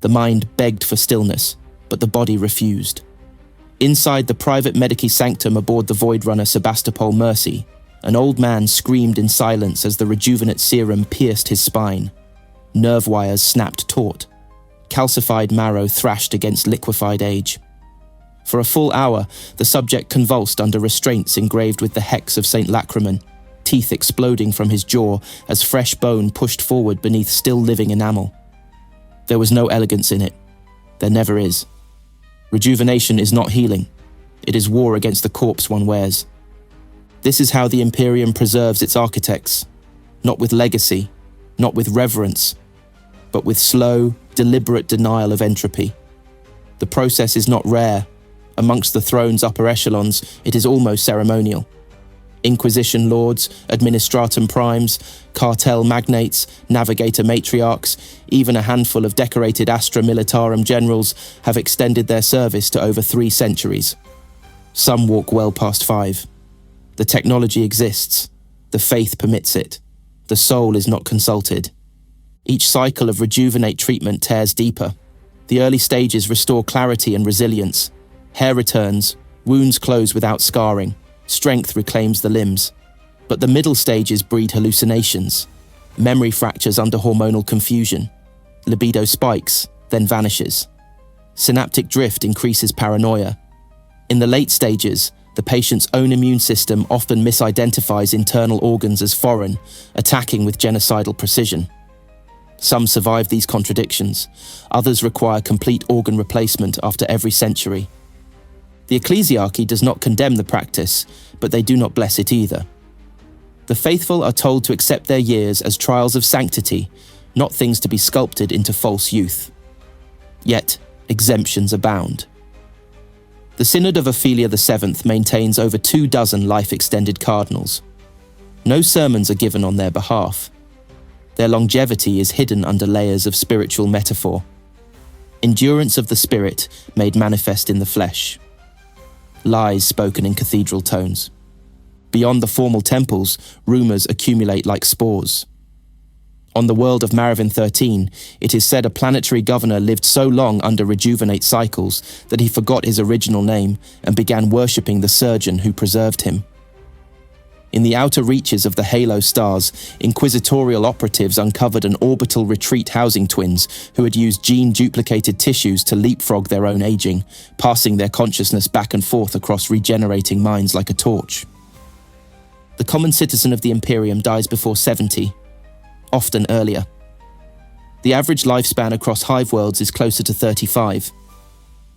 The mind begged for stillness, but the body refused. Inside the private medici sanctum aboard the Void Runner Sebastopol Mercy, an old man screamed in silence as the Rejuvenat serum pierced his spine. Nerve wires snapped taut. Calcified marrow thrashed against liquefied age. For a full hour, the subject convulsed under restraints engraved with the hex of St. Lachryman, teeth exploding from his jaw as fresh bone pushed forward beneath still-living enamel. There was no elegance in it. There never is. Rejuvenation is not healing. It is war against the corpse one wears. This is how the Imperium preserves its architects, not with legacy, not with reverence, but with slow, deliberate denial of entropy. The process is not rare. Amongst the throne's upper echelons, it is almost ceremonial. Inquisition lords, administratum primes, cartel magnates, navigator matriarchs, even a handful of decorated Astra Militarum generals have extended their service to over 3 centuries. Some walk well past 5. The technology exists. The faith permits it. The soul is not consulted. Each cycle of rejuvenate treatment tears deeper. The early stages restore clarity and resilience. Hair returns, wounds close without scarring. Strength reclaims the limbs. But the middle stages breed hallucinations. Memory fractures under hormonal confusion. Libido spikes, then vanishes. Synaptic drift increases paranoia. In the late stages, the patient's own immune system often misidentifies internal organs as foreign, attacking with genocidal precision. Some survive these contradictions. Others require complete organ replacement after every century. The ecclesiarchy does not condemn the practice, but they do not bless it either. The faithful are told to accept their years as trials of sanctity, not things to be sculpted into false youth. Yet, exemptions abound. The Synod of Ophelia VII maintains over 24 life-extended cardinals. No sermons are given on their behalf. Their longevity is hidden under layers of spiritual metaphor. Endurance of the spirit made manifest in the flesh. Lies spoken in cathedral tones. Beyond the formal temples, rumours accumulate like spores. On the world of Maravin 13, it is said a planetary governor lived so long under rejuvenate cycles that he forgot his original name and began worshipping the surgeon who preserved him. In the outer reaches of the halo stars, inquisitorial operatives uncovered an orbital retreat housing twins who had used gene-duplicated tissues to leapfrog their own aging, passing their consciousness back and forth across regenerating minds like a torch. The common citizen of the Imperium dies before 70, often earlier. The average lifespan across hive worlds is closer to 35.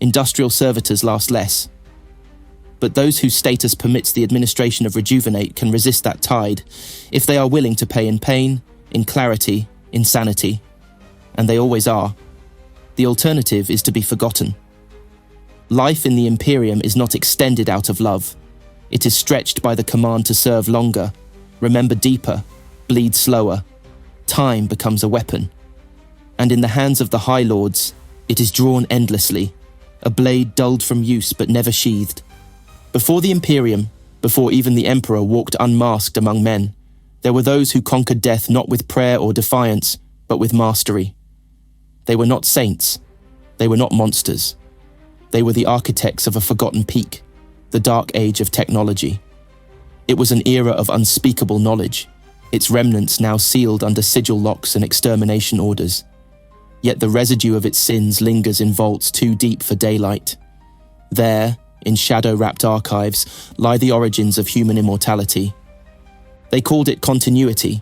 Industrial servitors last less. But those whose status permits the administration of Rejuvenate can resist that tide, if they are willing to pay in pain, in clarity, in sanity. And they always are. The alternative is to be forgotten. Life in the Imperium is not extended out of love. It is stretched by the command to serve longer, remember deeper, bleed slower. Time becomes a weapon. And in the hands of the High Lords, it is drawn endlessly, a blade dulled from use but never sheathed. Before the Imperium, before even the Emperor walked unmasked among men, there were those who conquered death not with prayer or defiance, but with mastery. They were not saints. They were not monsters. They were the architects of a forgotten peak, the dark age of technology. It was an era of unspeakable knowledge, its remnants now sealed under sigil locks and extermination orders. Yet the residue of its sins lingers in vaults too deep for daylight. There, in shadow-wrapped archives, lie the origins of human immortality. They called it continuity,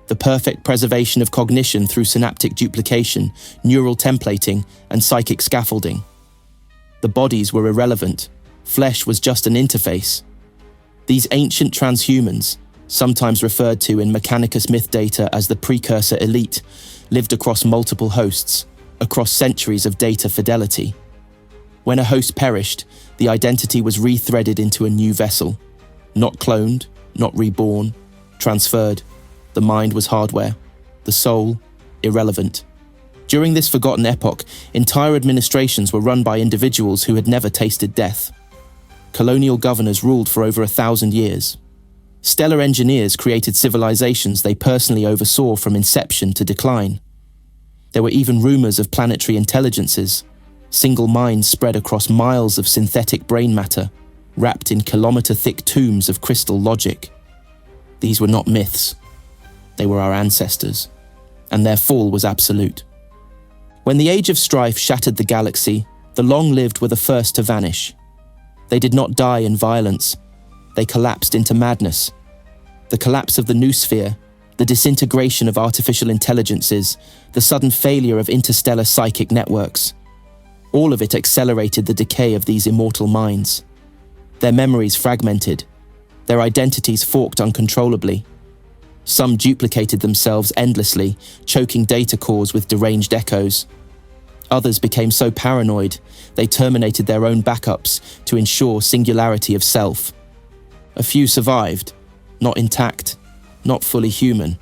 the perfect preservation of cognition through synaptic duplication, neural templating, and psychic scaffolding. The bodies were irrelevant. Flesh was just an interface. These ancient transhumans, sometimes referred to in Mechanicus myth data as the precursor elite, lived across multiple hosts, across centuries of data fidelity. When a host perished, the identity was rethreaded into a new vessel. Not cloned, not reborn, transferred. The mind was hardware, the soul, irrelevant. During this forgotten epoch, entire administrations were run by individuals who had never tasted death. Colonial governors ruled for over 1,000 years. Stellar engineers created civilizations they personally oversaw from inception to decline. There were even rumors of planetary intelligences, single minds spread across miles of synthetic brain matter, wrapped in kilometer-thick tombs of crystal logic. These were not myths. They were our ancestors, and their fall was absolute. When the Age of Strife shattered the galaxy, the long-lived were the first to vanish. They did not die in violence. They collapsed into madness. The collapse of the noosphere, the disintegration of artificial intelligences, the sudden failure of interstellar psychic networks, all of it accelerated the decay of these immortal minds. Their memories fragmented, their identities forked uncontrollably. Some duplicated themselves endlessly, choking data cores with deranged echoes. Others became so paranoid, they terminated their own backups to ensure singularity of self. A few survived, not intact, not fully human.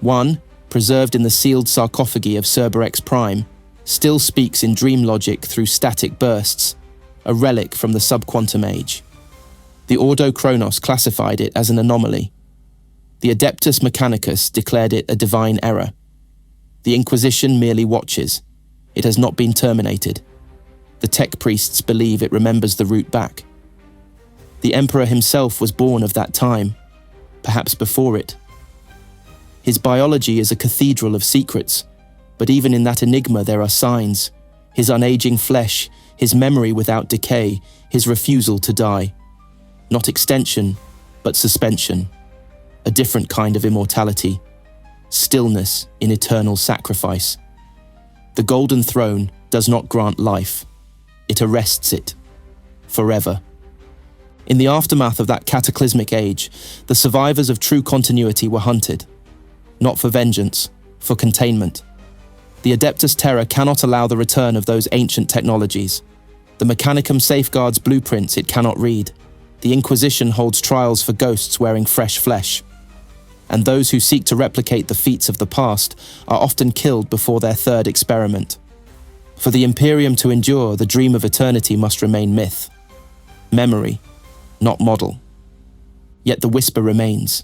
One, preserved in the sealed sarcophagi of Cerberus Prime, still speaks in dream logic through static bursts, a relic from the subquantum age. The Ordo Chronos classified it as an anomaly. The Adeptus Mechanicus declared it a divine error. The Inquisition merely watches. It has not been terminated. The tech priests believe it remembers the route back. The Emperor himself was born of that time, perhaps before it. His biology is a cathedral of secrets, but even in that enigma there are signs. His unaging flesh, his memory without decay, his refusal to die. Not extension, but suspension. A different kind of immortality. Stillness in eternal sacrifice. The Golden Throne does not grant life. It arrests it. Forever. In the aftermath of that cataclysmic age, the survivors of true continuity were hunted. Not for vengeance, for containment. The Adeptus Terra cannot allow the return of those ancient technologies. The Mechanicum safeguards blueprints it cannot read. The Inquisition holds trials for ghosts wearing fresh flesh. And those who seek to replicate the feats of the past are often killed before their third experiment. For the Imperium to endure, the dream of eternity must remain myth. Memory, not model. Yet the whisper remains.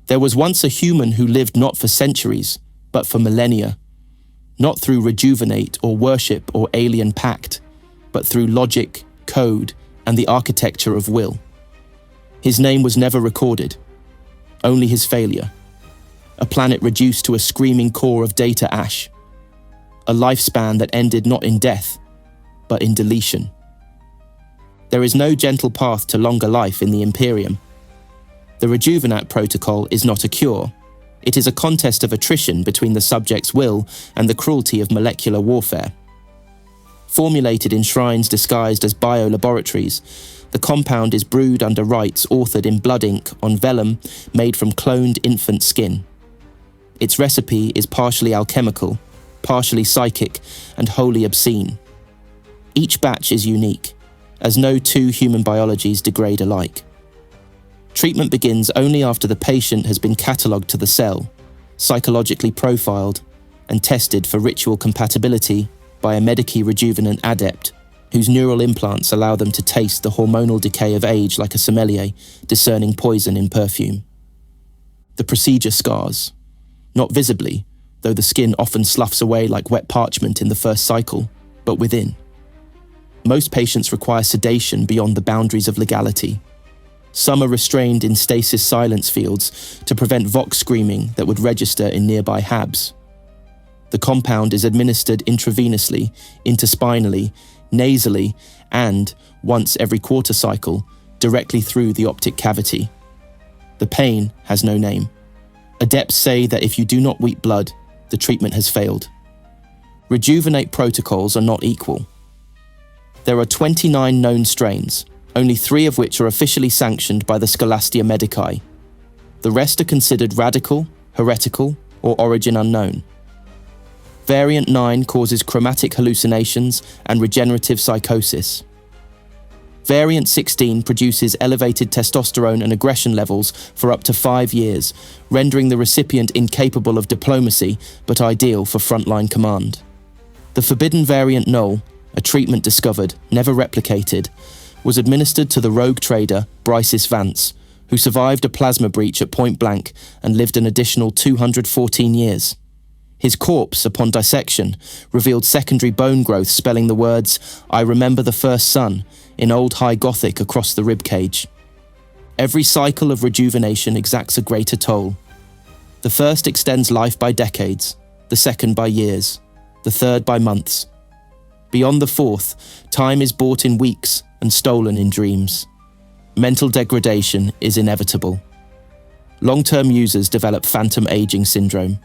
There was once a human who lived not for centuries, but for millennia. Not through rejuvenate or worship or alien pact, but through logic, code, and the architecture of will. His name was never recorded. Only his failure. A planet reduced to a screaming core of data ash. A lifespan that ended not in death, but in deletion. There is no gentle path to longer life in the Imperium. The Rejuvenat protocol is not a cure. It is a contest of attrition between the subject's will and the cruelty of molecular warfare. Formulated in shrines disguised as biolaboratories, the compound is brewed under rites authored in blood ink on vellum made from cloned infant skin. Its recipe is partially alchemical, partially psychic, and wholly obscene. Each batch is unique, as no two human biologies degrade alike. Treatment begins only after the patient has been catalogued to the cell, psychologically profiled, and tested for ritual compatibility by a medici rejuvenant adept, whose neural implants allow them to taste the hormonal decay of age like a sommelier, discerning poison in perfume. The procedure scars, not visibly, though the skin often sloughs away like wet parchment in the first cycle, but within. Most patients require sedation beyond the boundaries of legality. Some are restrained in stasis silence fields to prevent vox screaming that would register in nearby HABs. The compound is administered intravenously, interspinally, nasally, and, once every quarter cycle, directly through the optic cavity. The pain has no name. Adepts say that if you do not weep blood, the treatment has failed. Rejuvenate protocols are not equal. There are 29 known strains, only 3 of which are officially sanctioned by the Scholastia Medici. The rest are considered radical, heretical, or origin unknown. Variant 9 causes chromatic hallucinations and regenerative psychosis. Variant 16 produces elevated testosterone and aggression levels for up to 5 years, rendering the recipient incapable of diplomacy but ideal for frontline command. The forbidden variant null, a treatment discovered, never replicated, was administered to the rogue trader Brysis Vance, who survived a plasma breach at point blank and lived an additional 214 years. His corpse, upon dissection, revealed secondary bone growth spelling the words, "I remember the first sun," in Old High Gothic across the ribcage. Every cycle of rejuvenation exacts a greater toll. The first extends life by decades, the second by years, the third by months. Beyond the fourth, time is bought in weeks and stolen in dreams. Mental degradation is inevitable. Long-term users develop phantom aging syndrome,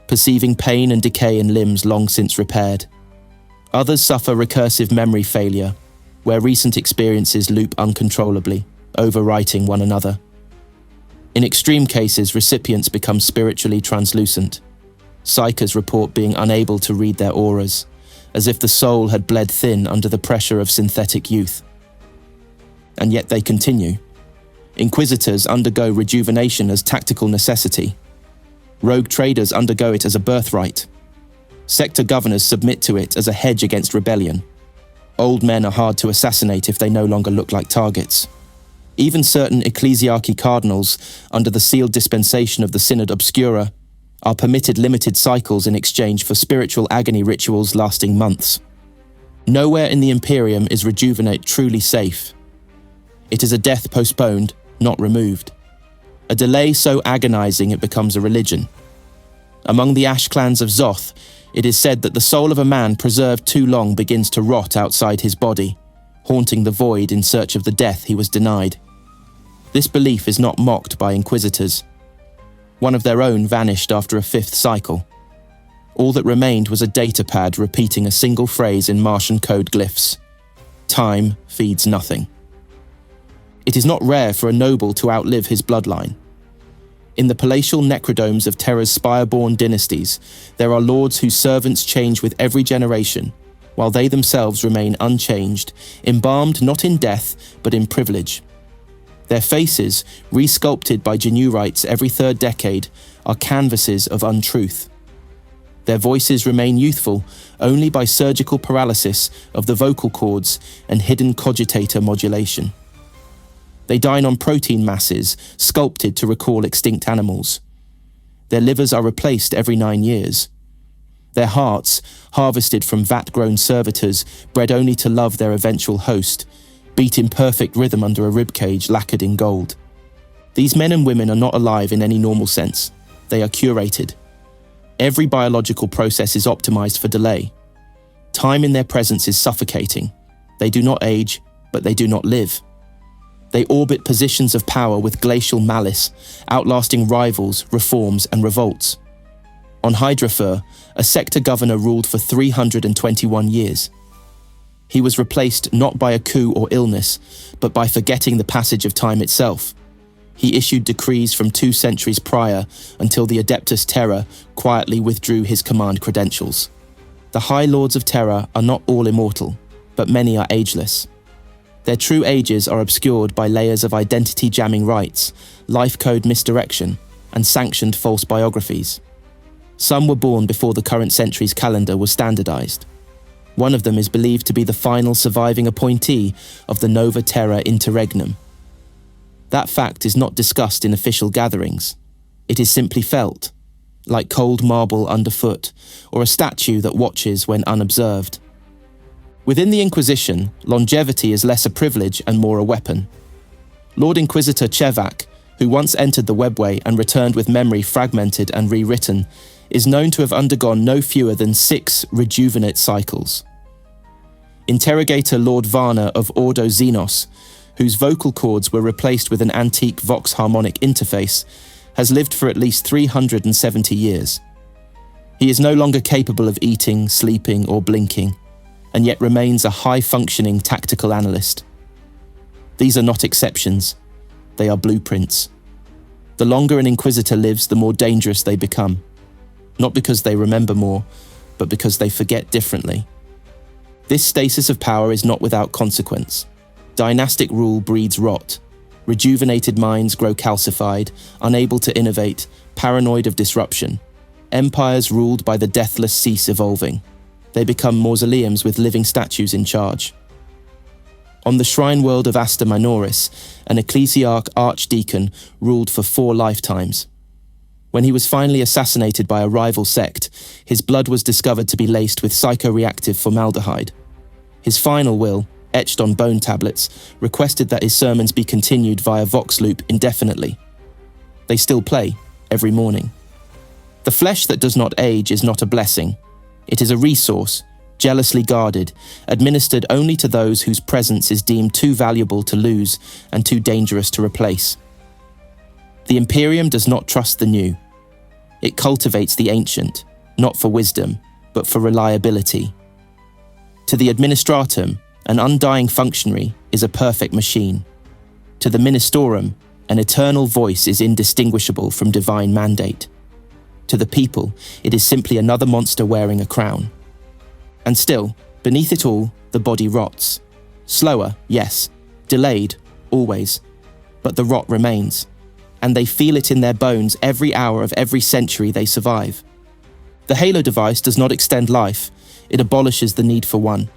perceiving pain and decay in limbs long since repaired. Others suffer recursive memory failure, where recent experiences loop uncontrollably, overwriting one another. In extreme cases, recipients become spiritually translucent. Psychers report being unable to read their auras, as if the soul had bled thin under the pressure of synthetic youth. And yet they continue. Inquisitors undergo rejuvenation as tactical necessity. Rogue traders undergo it as a birthright. Sector governors submit to it as a hedge against rebellion. Old men are hard to assassinate if they no longer look like targets. Even certain ecclesiarchy cardinals, under the sealed dispensation of the Synod Obscura, are permitted limited cycles in exchange for spiritual agony rituals lasting months. Nowhere in the Imperium is Rejuvenat truly safe. It is a death postponed, not removed. A delay so agonizing it becomes a religion. Among the Ash clans of Zoth, it is said that the soul of a man preserved too long begins to rot outside his body, haunting the void in search of the death he was denied. This belief is not mocked by inquisitors. One of their own vanished after a fifth cycle. All that remained was a datapad repeating a single phrase in Martian code glyphs. Time feeds nothing. It is not rare for a noble to outlive his bloodline. In the palatial necrodomes of Terra's spire-born dynasties, there are lords whose servants change with every generation, while they themselves remain unchanged, embalmed not in death, but in privilege. Their faces, resculpted by Genurites every third decade, are canvases of untruth. Their voices remain youthful only by surgical paralysis of the vocal cords and hidden cogitator modulation. They dine on protein masses, sculpted to recall extinct animals. Their livers are replaced every 9 years. Their hearts, harvested from vat-grown servitors, bred only to love their eventual host, beat in perfect rhythm under a ribcage lacquered in gold. These men and women are not alive in any normal sense. They are curated. Every biological process is optimized for delay. Time in their presence is suffocating. They do not age, but they do not live. They orbit positions of power with glacial malice, outlasting rivals, reforms, and revolts. On Hydrafer, a sector governor ruled for 321 years. He was replaced not by a coup or illness, but by forgetting the passage of time itself. He issued decrees from 2 centuries prior until the Adeptus Terra quietly withdrew his command credentials. The High Lords of Terra are not all immortal, but many are ageless. Their true ages are obscured by layers of identity-jamming rites, life code misdirection, and sanctioned false biographies. Some were born before the current century's calendar was standardized. One of them is believed to be the final surviving appointee of the Nova Terra Interregnum. That fact is not discussed in official gatherings. It is simply felt, like cold marble underfoot, or a statue that watches when unobserved. Within the Inquisition, longevity is less a privilege and more a weapon. Lord Inquisitor Chevak, who once entered the webway and returned with memory fragmented and rewritten, is known to have undergone no fewer than 6 Rejuvenat cycles. Interrogator Lord Varna of Ordo Xenos, whose vocal cords were replaced with an antique Vox harmonic interface, has lived for at least 370 years. He is no longer capable of eating, sleeping, or blinking, and yet remains a high-functioning tactical analyst. These are not exceptions, they are blueprints. The longer an Inquisitor lives, the more dangerous they become. Not because they remember more, but because they forget differently. This stasis of power is not without consequence. Dynastic rule breeds rot. Rejuvenated minds grow calcified, unable to innovate, paranoid of disruption. Empires ruled by the deathless cease evolving. They become mausoleums with living statues in charge. On the shrine world of Asta Minoris, an ecclesiarch archdeacon ruled for 4 lifetimes. When he was finally assassinated by a rival sect, his blood was discovered to be laced with psychoreactive formaldehyde. His final will, etched on bone tablets, requested that his sermons be continued via Vox loop indefinitely. They still play, every morning. The flesh that does not age is not a blessing. It is a resource, jealously guarded, administered only to those whose presence is deemed too valuable to lose and too dangerous to replace. The Imperium does not trust the new. It cultivates the ancient, not for wisdom, but for reliability. To the Administratum, an undying functionary is a perfect machine. To the Ministorum, an eternal voice is indistinguishable from divine mandate. To the people, it is simply another monster wearing a crown. And still, beneath it all, the body rots. Slower, yes. Delayed, always. But the rot remains. And they feel it in their bones every hour of every century they survive. The Halo device does not extend life, it abolishes the need for one.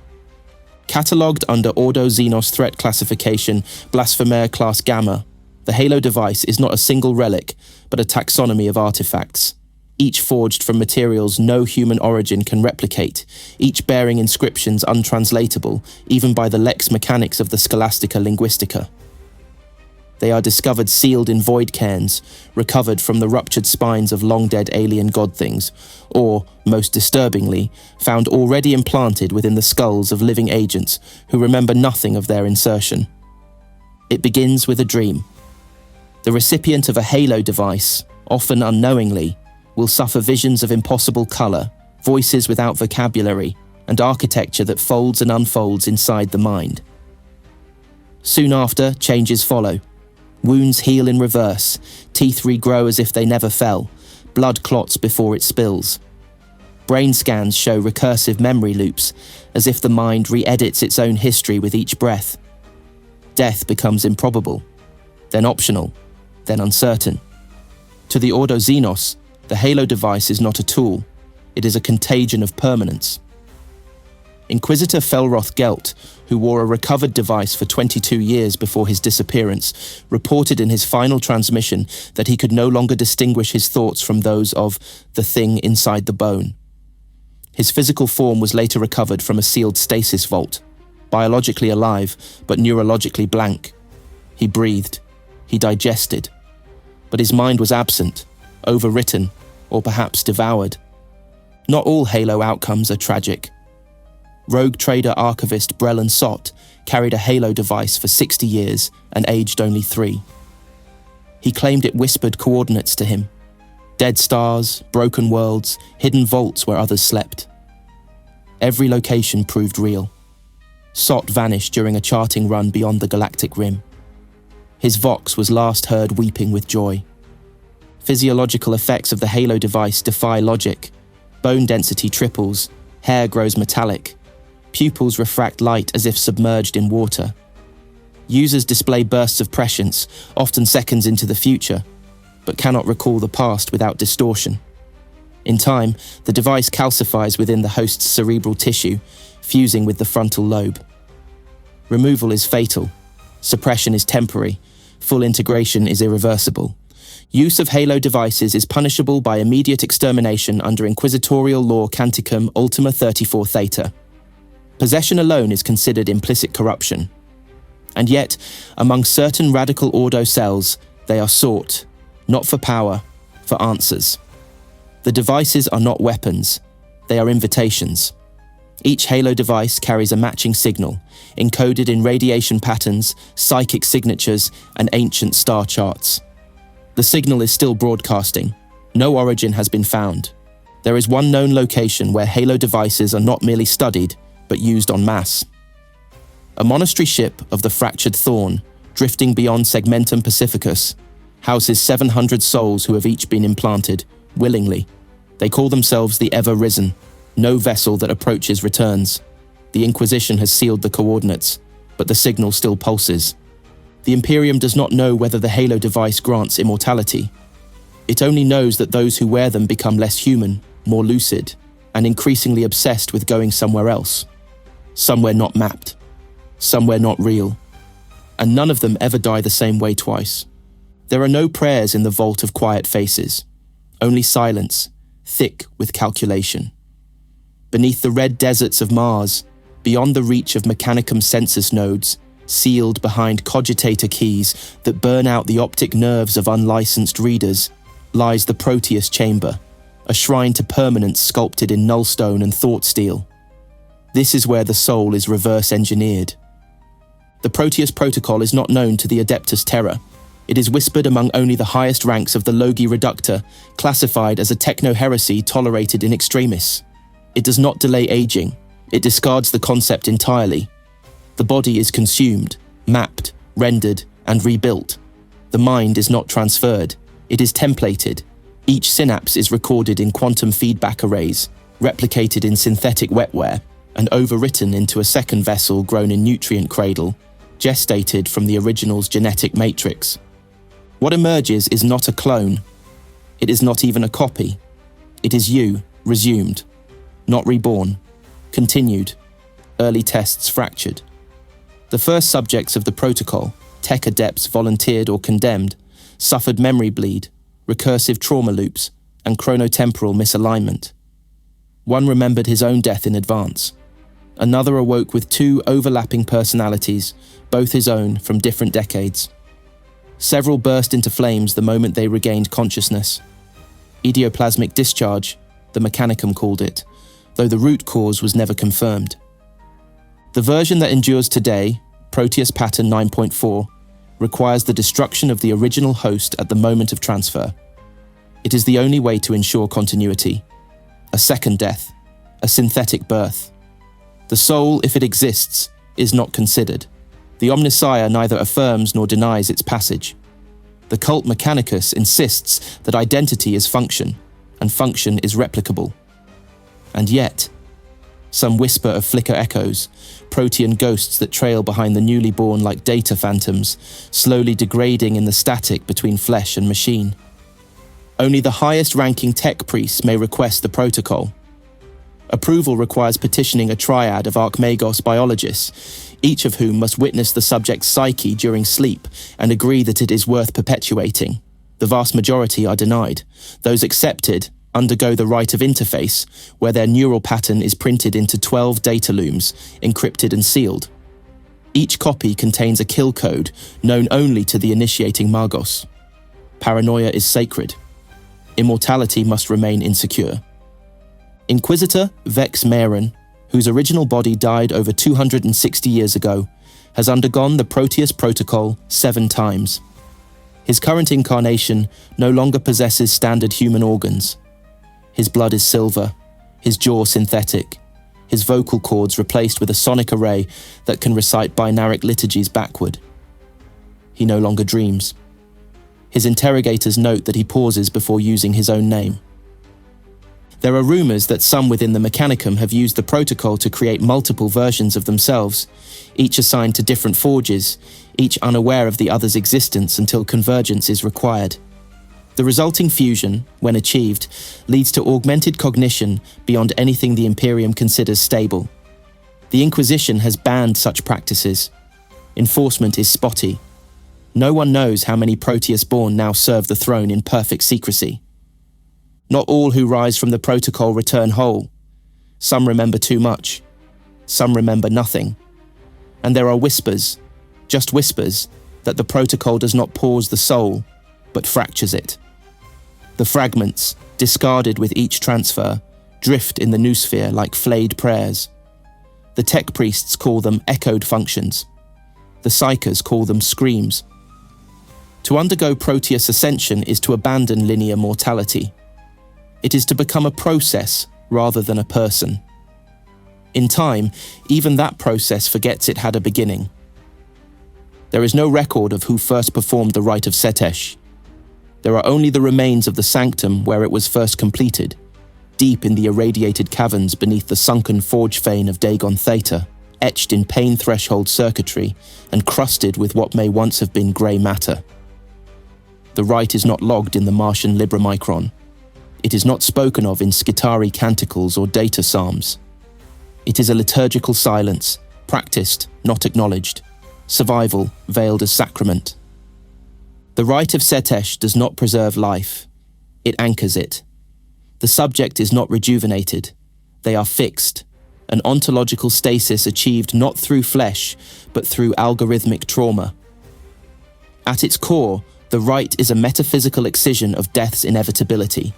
Catalogued under Ordo Xenos threat classification Blasphemer class Gamma, the Halo device is not a single relic, but a taxonomy of artifacts, each forged from materials no human origin can replicate, each bearing inscriptions untranslatable, even by the lex mechanics of the Scholastica Linguistica. They are discovered sealed in void cairns, recovered from the ruptured spines of long-dead alien god things, or, most disturbingly, found already implanted within the skulls of living agents who remember nothing of their insertion. It begins with a dream. The recipient of a Halo device, often unknowingly, will suffer visions of impossible color, voices without vocabulary, and architecture that folds and unfolds inside the mind. Soon after, changes follow. Wounds heal in reverse, teeth regrow as if they never fell, blood clots before it spills. Brain scans show recursive memory loops, as if the mind re-edits its own history with each breath. Death becomes improbable, then optional, then uncertain. To the Ordo Xenos, the Halo device is not a tool, it is a contagion of permanence. Inquisitor Felroth Gelt, who wore a recovered device for 22 years before his disappearance, reported in his final transmission that he could no longer distinguish his thoughts from those of the thing inside the bone. His physical form was later recovered from a sealed stasis vault, biologically alive but neurologically blank. He breathed, he digested, but his mind was absent, overwritten, or perhaps devoured. Not all Halo outcomes are tragic. Rogue trader archivist Brellan Sott carried a Halo device for 60 years and aged only 3. He claimed it whispered coordinates to him. Dead stars, broken worlds, hidden vaults where others slept. Every location proved real. Sott vanished during a charting run beyond the galactic rim. His Vox was last heard weeping with joy. Physiological effects of the Halo device defy logic. Bone density triples, hair grows metallic, pupils refract light as if submerged in water. Users display bursts of prescience, often seconds into the future, but cannot recall the past without distortion. In time, the device calcifies within the host's cerebral tissue, fusing with the frontal lobe. Removal is fatal. Suppression is temporary. Full integration is irreversible. Use of Halo devices is punishable by immediate extermination under Inquisitorial Law Canticum Ultima 34 Theta. Possession alone is considered implicit corruption. And yet, among certain radical Ordo cells, they are sought, not for power, for answers. The devices are not weapons, they are invitations. Each Halo device carries a matching signal, encoded in radiation patterns, psychic signatures, and ancient star charts. The signal is still broadcasting. No origin has been found. There is one known location where Halo devices are not merely studied, but used en masse. A monastery ship of the Fractured Thorn, drifting beyond Segmentum Pacificus, houses 700 souls who have each been implanted, willingly. They call themselves the Ever Risen. No vessel that approaches returns. The Inquisition has sealed the coordinates, but the signal still pulses. The Imperium does not know whether the Halo device grants immortality. It only knows that those who wear them become less human, more lucid, and increasingly obsessed with going somewhere else. Somewhere not mapped. Somewhere not real. And none of them ever die the same way twice. There are no prayers in the Vault of Quiet Faces. only silence, thick with calculation. Beneath the red deserts of Mars, beyond the reach of Mechanicum census nodes, sealed behind cogitator keys that burn out the optic nerves of unlicensed readers, lies the Proteus chamber, a shrine to permanence sculpted in nullstone and thought steel. This is where the soul is reverse-engineered. The Proteus protocol is not known to the Adeptus Terra. It is whispered among only the highest ranks of the Logi Reductor, classified as a techno-heresy tolerated in extremis. It does not delay aging. It discards the concept entirely. The body is consumed, mapped, rendered, and rebuilt. The mind is not transferred. It is templated. Each synapse is recorded in quantum feedback arrays, replicated in synthetic wetware, and overwritten into a second vessel grown in nutrient cradle, gestated from the original's genetic matrix. What emerges is not a clone. It is not even a copy. It is you, resumed. Not reborn. Continued. Early tests fractured. The first subjects of the protocol, tech adepts volunteered or condemned, suffered memory bleed, recursive trauma loops, and chronotemporal misalignment. One remembered his own death in advance. Another awoke with two overlapping personalities, both his own from different decades. Several burst into flames the moment they regained consciousness. Idioplasmic discharge, the Mechanicum called it, though the root cause was never confirmed. The version that endures today, Proteus Pattern 9.4, requires the destruction of the original host at the moment of transfer. It is the only way to ensure continuity. A second death, a synthetic birth. The soul, if it exists, is not considered. The Omnissiah neither affirms nor denies its passage. The cult Mechanicus insists that identity is function, and function is replicable. And yet, some whisper of flicker echoes, protean ghosts that trail behind the newly born like data phantoms, slowly degrading in the static between flesh and machine. Only the highest-ranking tech priests may request the protocol. Approval requires petitioning a triad of Archmagos biologists, each of whom must witness the subject's psyche during sleep and agree that it is worth perpetuating. The vast majority are denied. Those accepted undergo the rite of interface, where their neural pattern is printed into 12 data looms, encrypted and sealed. Each copy contains a kill code known only to the initiating Magos. Paranoia is sacred. Immortality must remain insecure. Inquisitor Vex Marin, whose original body died over 260 years ago, has undergone the Proteus protocol 7 times. His current incarnation no longer possesses standard human organs. His blood is silver, his jaw synthetic, his vocal cords replaced with a sonic array that can recite binaric liturgies backward. He no longer dreams. His interrogators note that he pauses before using his own name. There are rumors that some within the Mechanicum have used the protocol to create multiple versions of themselves, each assigned to different forges, each unaware of the other's existence until convergence is required. The resulting fusion, when achieved, leads to augmented cognition beyond anything the Imperium considers stable. The Inquisition has banned such practices. Enforcement is spotty. No one knows how many Proteus-born now serve the throne in perfect secrecy. Not all who rise from the protocol return whole. Some remember too much. Some remember nothing. And there are whispers, just whispers, that the protocol does not pause the soul, but fractures it. The fragments, discarded with each transfer, drift in the noosphere like flayed prayers. The tech priests call them echoed functions. The psychers call them screams. To undergo Proteus ascension is to abandon linear mortality. It is to become a process rather than a person. In time, even that process forgets it had a beginning. There is no record of who first performed the rite of Setesh. There are only the remains of the sanctum where it was first completed, deep in the irradiated caverns beneath the sunken forge fane of Dagon Theta, etched in pain threshold circuitry and crusted with what may once have been grey matter. The rite is not logged in the Martian Libramicron. It is not spoken of in Skitari canticles or data psalms. It is a liturgical silence, practiced, not acknowledged, survival veiled as sacrament. The rite of Setesh does not preserve life. It anchors it. The subject is not rejuvenated. They are fixed, an ontological stasis achieved not through flesh, but through algorithmic trauma. At its core, the rite is a metaphysical excision of death's inevitability.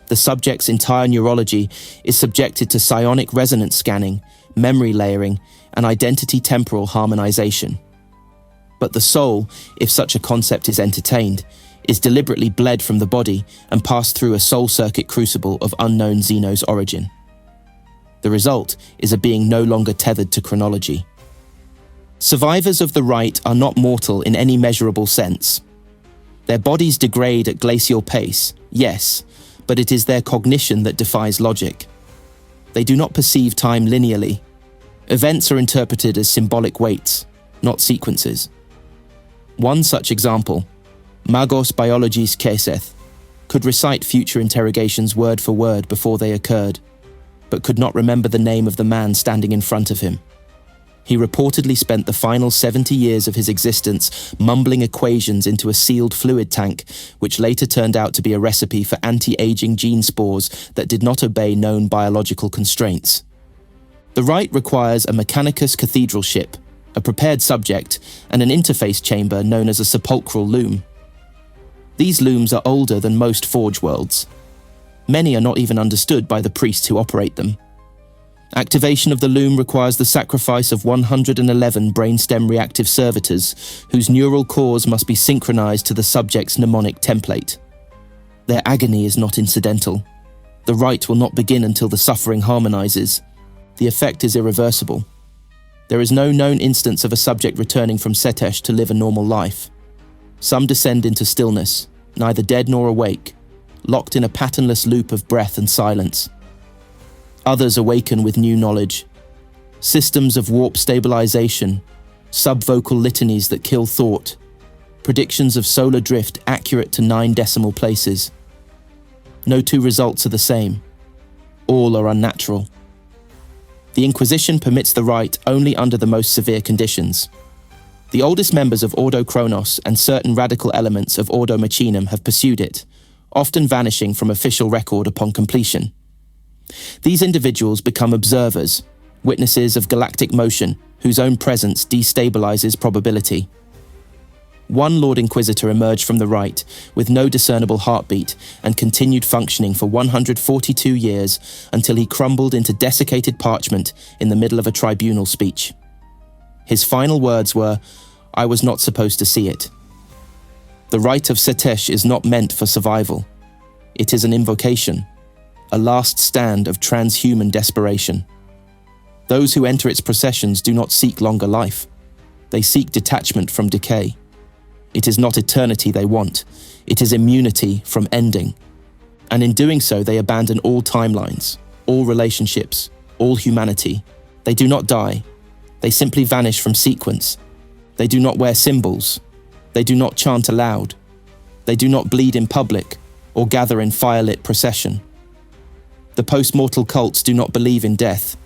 The subject's entire neurology is subjected to psionic resonance scanning, memory layering, and identity-temporal harmonization. But the soul, if such a concept is entertained, is deliberately bled from the body and passed through a soul circuit crucible of unknown Xeno's origin. The result is a being no longer tethered to chronology. Survivors of the rite are not mortal in any measurable sense. Their bodies degrade at glacial pace, yes, but it is their cognition that defies logic. They do not perceive time linearly. Events are interpreted as symbolic weights, not sequences. One such example, Magos Biologis Keseth, could recite future interrogations word for word before they occurred, but could not remember the name of the man standing in front of him. He reportedly spent the final 70 years of his existence mumbling equations into a sealed fluid tank, which later turned out to be a recipe for anti-aging gene spores that did not obey known biological constraints. The rite requires a Mechanicus cathedral ship, a prepared subject, and an interface chamber known as a sepulchral loom. These looms are older than most forge worlds. Many are not even understood by the priests who operate them. Activation of the loom requires the sacrifice of 111 brainstem reactive servitors, whose neural cores must be synchronized to the subject's mnemonic template. Their agony is not incidental. The rite will not begin until the suffering harmonizes. The effect is irreversible. There is no known instance of a subject returning from Setesh to live a normal life. Some descend into stillness, neither dead nor awake, locked in a patternless loop of breath and silence. Others awaken with new knowledge. Systems of warp stabilization, subvocal litanies that kill thought, predictions of solar drift accurate to 9 decimal places. No two results are the same. All are unnatural. The Inquisition permits the rite only under the most severe conditions. The oldest members of Ordo Chronos and certain radical elements of Ordo Machinum have pursued it, often vanishing from official record upon completion. These individuals become observers, witnesses of galactic motion, whose own presence destabilizes probability. One Lord Inquisitor emerged from the rite with no discernible heartbeat and continued functioning for 142 years until he crumbled into desiccated parchment in the middle of a tribunal speech. His final words were, "I was not supposed to see it." The rite of Setesh is not meant for survival. It is an invocation, a last stand of transhuman desperation. Those who enter its processions do not seek longer life. They seek detachment from decay. It is not eternity they want. It is immunity from ending. And in doing so, they abandon all timelines, all relationships, all humanity. They do not die. They simply vanish from sequence. They do not wear symbols. They do not chant aloud. They do not bleed in public or gather in firelit procession. The post-mortal cults do not believe in death,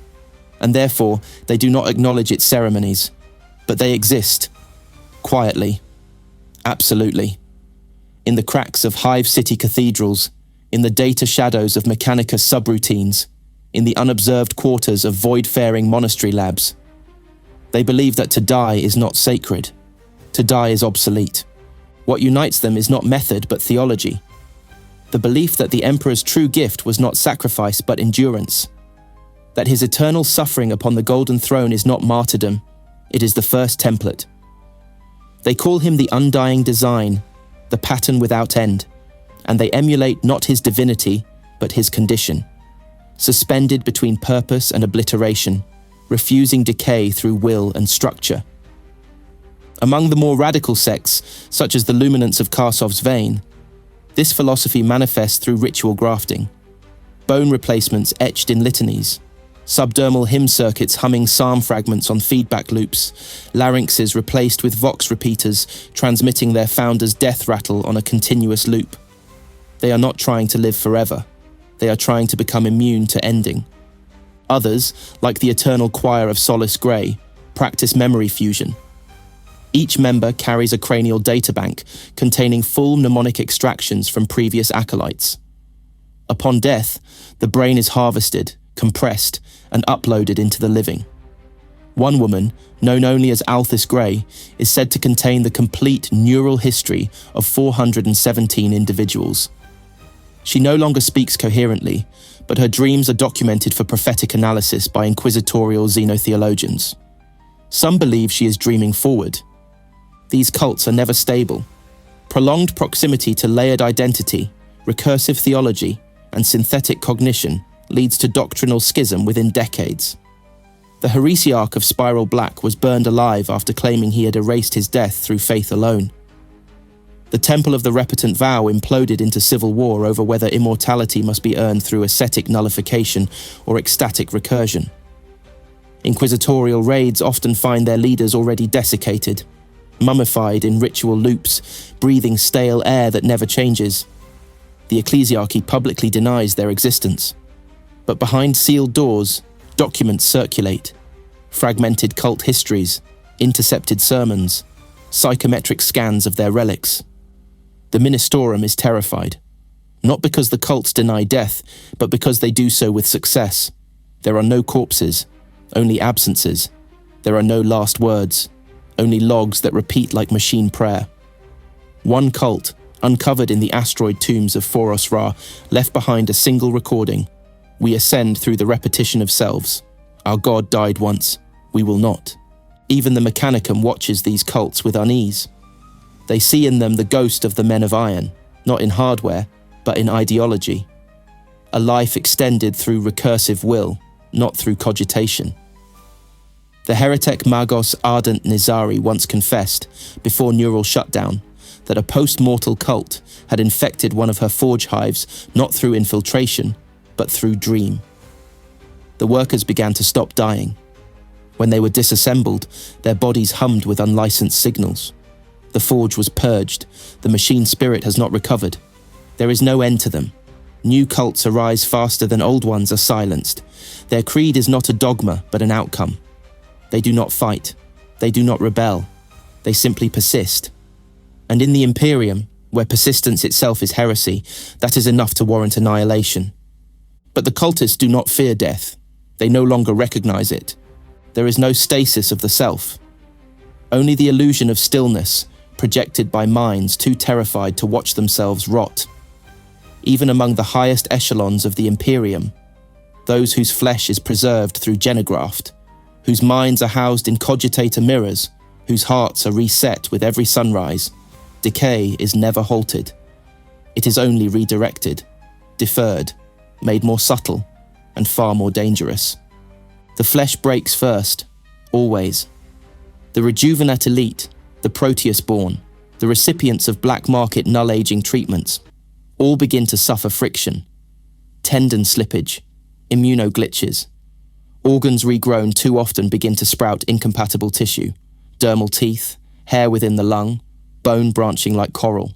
and therefore they do not acknowledge its ceremonies, but they exist, quietly, absolutely, in the cracks of Hive City cathedrals, in the data shadows of Mechanicus subroutines, in the unobserved quarters of void-faring monastery labs. They believe that to die is not sacred. To die is obsolete. What unites them is not method but theology. The belief that the Emperor's true gift was not sacrifice but endurance. That his eternal suffering upon the Golden Throne is not martyrdom, it is the first template. They call him the undying design, the pattern without end, and they emulate not his divinity, but his condition, suspended between purpose and obliteration, refusing decay through will and structure. Among the more radical sects, such as the Luminants of Karsov's Vein, this philosophy manifests through ritual grafting, bone replacements etched in litanies, subdermal hymn circuits humming psalm fragments on feedback loops, larynxes replaced with vox repeaters transmitting their founder's death rattle on a continuous loop. They are not trying to live forever. They are trying to become immune to ending. Others, like the Eternal Choir of Solace Grey, practice memory fusion. Each member carries a cranial databank containing full mnemonic extractions from previous acolytes. Upon death, the brain is harvested, compressed, and uploaded into the living. One woman, known only as Althis Grey, is said to contain the complete neural history of 417 individuals. She no longer speaks coherently, but her dreams are documented for prophetic analysis by inquisitorial xenotheologians. Some believe she is dreaming forward. These cults are never stable. Prolonged proximity to layered identity, recursive theology, and synthetic cognition leads to doctrinal schism within decades. The heresiarch of Spiral Black was burned alive after claiming he had erased his death through faith alone. The Temple of the Repentant Vow imploded into civil war over whether immortality must be earned through ascetic nullification or ecstatic recursion. Inquisitorial raids often find their leaders already desiccated, mummified in ritual loops, breathing stale air that never changes. The ecclesiarchy publicly denies their existence. But behind sealed doors, documents circulate, fragmented cult histories, intercepted sermons, psychometric scans of their relics. The Ministorum is terrified, not because the cults deny death, but because they do so with success. There are no corpses, only absences. There are no last words, only logs that repeat like machine prayer. One cult, uncovered in the asteroid tombs of Foros Ra, left behind a single recording. We ascend through the repetition of selves. Our God died once, we will not. Even the Mechanicum watches these cults with unease. They see in them the ghost of the men of iron, not in hardware, but in ideology. A life extended through recursive will, not through cogitation. The heretic Magos Ardent Nizari once confessed, before neural shutdown, that a post-mortal cult had infected one of her forge hives not through infiltration, but through dream. The workers began to stop dying. When they were disassembled, their bodies hummed with unlicensed signals. The forge was purged. The machine spirit has not recovered. There is no end to them. New cults arise faster than old ones are silenced. Their creed is not a dogma, but an outcome. They do not fight. They do not rebel. They simply persist. And in the Imperium, where persistence itself is heresy, that is enough to warrant annihilation. But the cultists do not fear death. They no longer recognize it. There is no stasis of the self. Only the illusion of stillness, projected by minds too terrified to watch themselves rot. Even among the highest echelons of the Imperium, those whose flesh is preserved through genograft, whose minds are housed in cogitator mirrors, whose hearts are reset with every sunrise, decay is never halted. It is only redirected, deferred, made more subtle, and far more dangerous. The flesh breaks first, always. The Rejuvenat elite, the Proteus born, the recipients of black market null-aging treatments, all begin to suffer friction, tendon slippage, immunoglitches. Organs regrown too often begin to sprout incompatible tissue, dermal teeth, hair within the lung, bone branching like coral.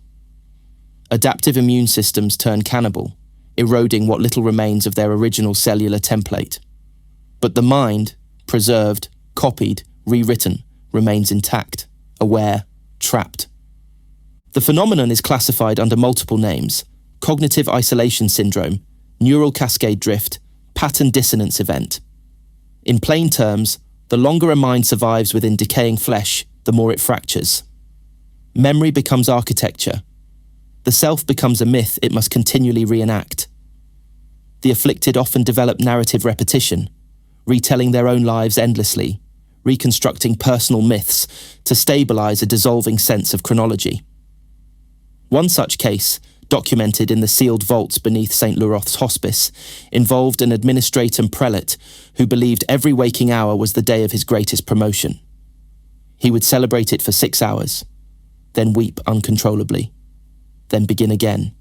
Adaptive immune systems turn cannibal, eroding what little remains of their original cellular template. But the mind, preserved, copied, rewritten, remains intact, aware, trapped. The phenomenon is classified under multiple names: cognitive isolation syndrome, neural cascade drift, pattern dissonance event. In plain terms, the longer a mind survives within decaying flesh, the more it fractures. Memory becomes architecture. The self becomes a myth it must continually reenact. The afflicted often develop narrative repetition, retelling their own lives endlessly, reconstructing personal myths to stabilize a dissolving sense of chronology. One such case, documented in the sealed vaults beneath St. Laurent's hospice, involved an administratum prelate who believed every waking hour was the day of his greatest promotion. He would celebrate it for 6 hours, then weep uncontrollably, then begin again.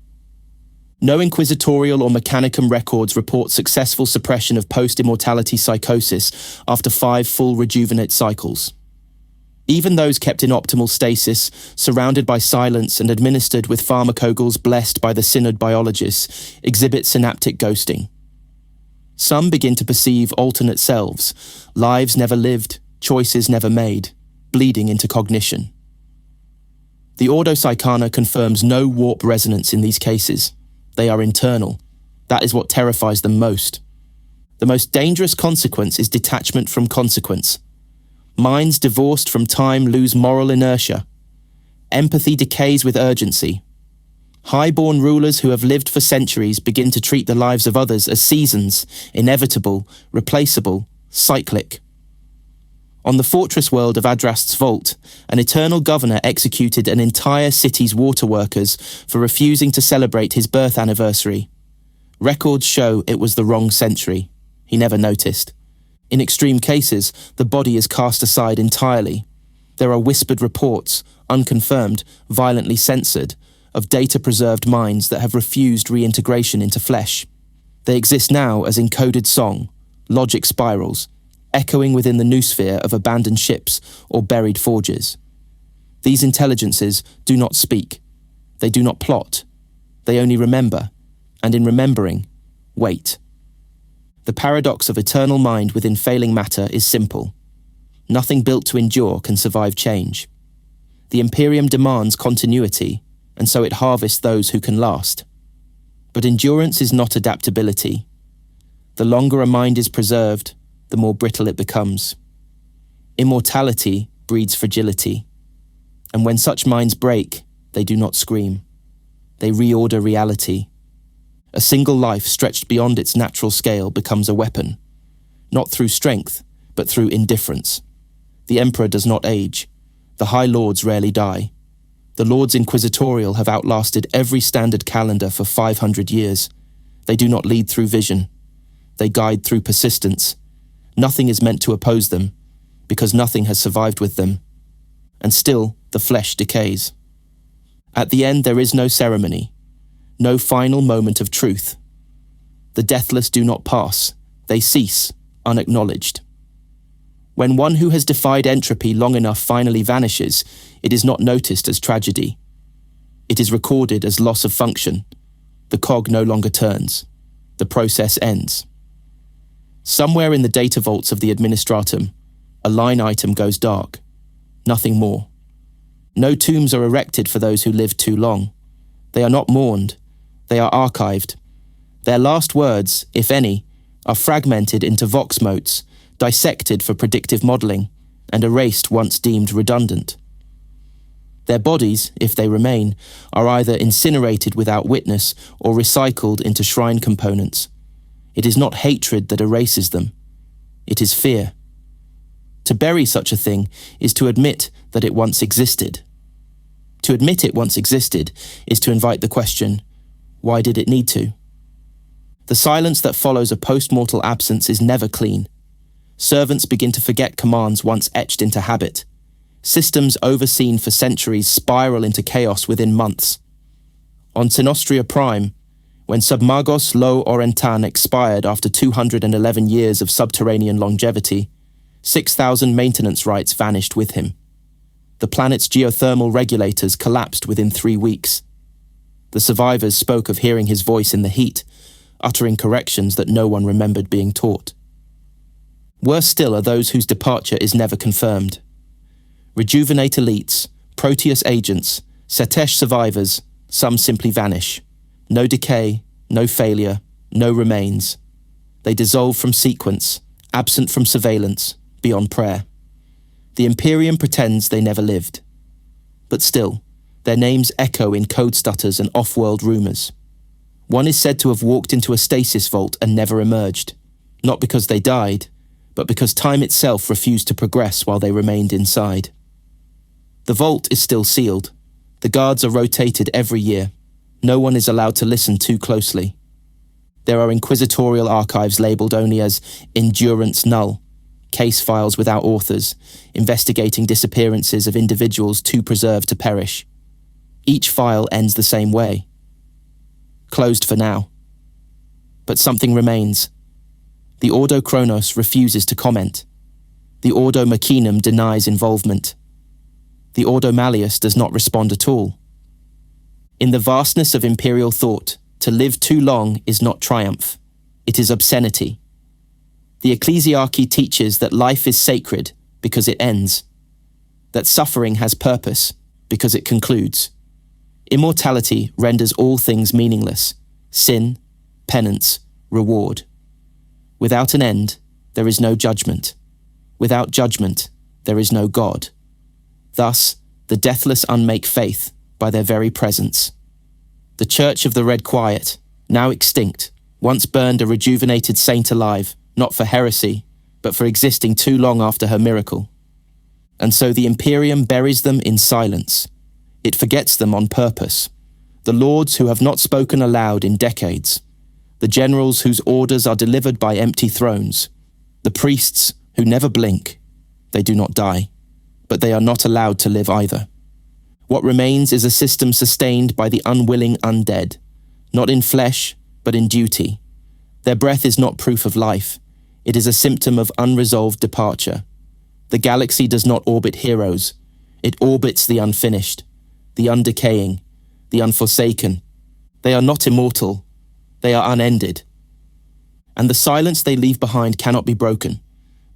No inquisitorial or mechanicum records report successful suppression of post-immortality psychosis after 5 full rejuvenate cycles. Even those kept in optimal stasis, surrounded by silence and administered with pharmacogals blessed by the synod biologists, exhibit synaptic ghosting. Some begin to perceive alternate selves, lives never lived, choices never made, bleeding into cognition. The Ordo Psychana confirms no warp resonance in these cases. They are internal. That is what terrifies them most. The most dangerous consequence is detachment from consequence. Minds divorced from time lose moral inertia. Empathy decays with urgency. High-born rulers who have lived for centuries begin to treat the lives of others as seasons, inevitable, replaceable, cyclic. On the fortress world of Adrast's vault, an eternal governor executed an entire city's water workers for refusing to celebrate his birth anniversary. Records show it was the wrong century. He never noticed. In extreme cases, the body is cast aside entirely. There are whispered reports, unconfirmed, violently censored, of data-preserved minds that have refused reintegration into flesh. They exist now as encoded song, logic spirals, echoing within the noosphere of abandoned ships or buried forges. These intelligences do not speak. They do not plot. They only remember, and in remembering, wait. The paradox of eternal mind within failing matter is simple. Nothing built to endure can survive change. The Imperium demands continuity, and so it harvests those who can last. But endurance is not adaptability. The longer a mind is preserved, the more brittle it becomes. Immortality breeds fragility. And when such minds break, they do not scream. They reorder reality. A single life stretched beyond its natural scale becomes a weapon, not through strength, but through indifference. The Emperor does not age. The High Lords rarely die. The Lords Inquisitorial have outlasted every standard calendar for 500 years. They do not lead through vision. They guide through persistence. Nothing is meant to oppose them, because nothing has survived with them. And still, the flesh decays. At the end, there is no ceremony, no final moment of truth. The deathless do not pass. They cease, unacknowledged. When one who has defied entropy long enough finally vanishes, it is not noticed as tragedy. It is recorded as loss of function. The cog no longer turns. The process ends. Somewhere in the data vaults of the Administratum, a line item goes dark. Nothing more. No tombs are erected for those who lived too long. They are not mourned. They are archived. Their last words, if any, are fragmented into vox motes, dissected for predictive modelling, and erased once deemed redundant. Their bodies, if they remain, are either incinerated without witness or recycled into shrine components. It is not hatred that erases them. It is fear. To bury such a thing is to admit that it once existed. To admit it once existed is to invite the question, why did it need to? The silence that follows a post-mortal absence is never clean. Servants begin to forget commands once etched into habit. Systems overseen for centuries spiral into chaos within months. On Sinostria Prime, when Submagos Lo Orentan expired after 211 years of subterranean longevity, 6,000 maintenance rights vanished with him. The planet's geothermal regulators collapsed within 3 weeks. The survivors spoke of hearing his voice in the heat, uttering corrections that no one remembered being taught. Worse still are those whose departure is never confirmed. Rejuvenate elites, Proteus agents, Setesh survivors, some simply vanish. No decay, no failure, no remains. They dissolve from sequence, absent from surveillance, beyond prayer. The Imperium pretends they never lived. But still, their names echo in code stutters and off-world rumours. One is said to have walked into a stasis vault and never emerged, not because they died, but because time itself refused to progress while they remained inside. The vault is still sealed. The guards are rotated every year. No one is allowed to listen too closely. There are inquisitorial archives labelled only as endurance null, case files without authors, investigating disappearances of individuals too preserved to perish. Each file ends the same way. Closed for now. But something remains. The Ordo Chronos refuses to comment. The Ordo Machinum denies involvement. The Ordo Malleus does not respond at all. In the vastness of imperial thought, to live too long is not triumph. It is obscenity. The ecclesiarchy teaches that life is sacred because it ends. that suffering has purpose because it concludes. Immortality renders all things meaningless: sin, penance, reward. Without an end, there is no judgment. Without judgment, there is no God. Thus, the deathless unmake faith by their very presence. The Church of the Red Quiet, now extinct, once burned a rejuvenated saint alive, not for heresy, but for existing too long after her miracle. And so the Imperium buries them in silence. It forgets them on purpose. The lords who have not spoken aloud in decades. The generals whose orders are delivered by empty thrones. The priests who never blink. They do not die, but they are not allowed to live either. What remains is a system sustained by the unwilling undead, not in flesh, but in duty. Their breath is not proof of life. It is a symptom of unresolved departure. The galaxy does not orbit heroes. It orbits the unfinished, the undecaying, the unforsaken. They are not immortal. They are unended. And the silence they leave behind cannot be broken,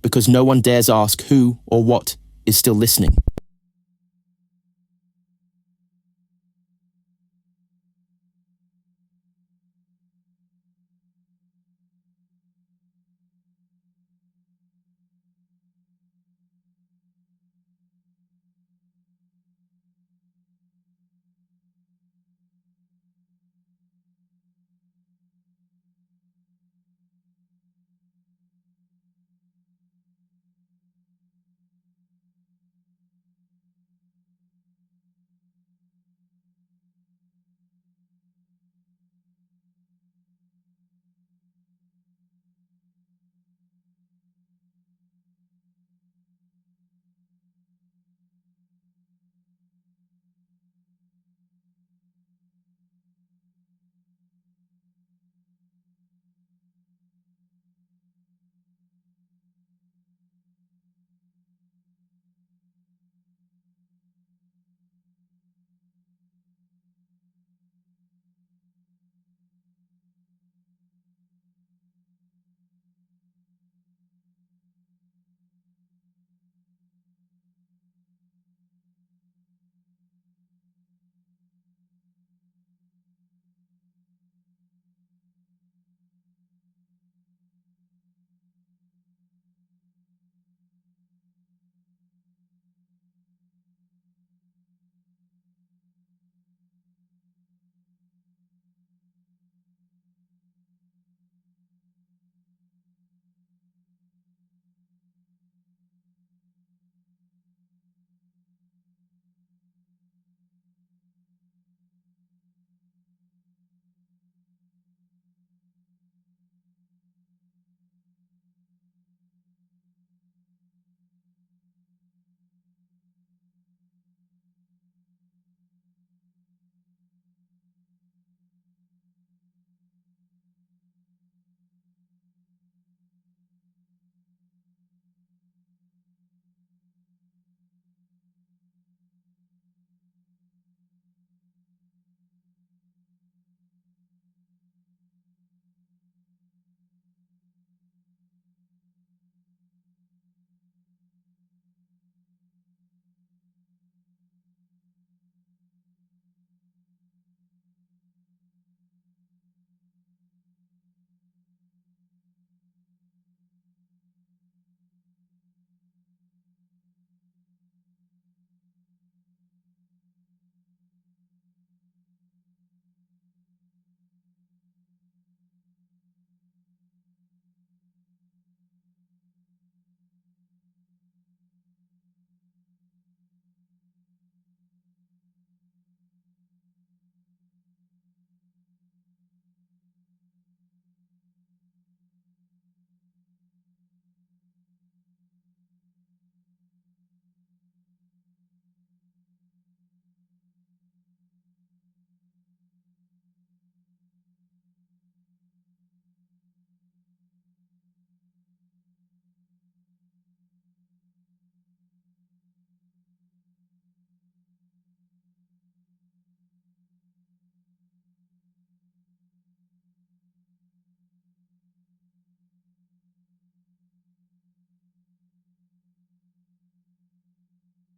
because no one dares ask who or what is still listening.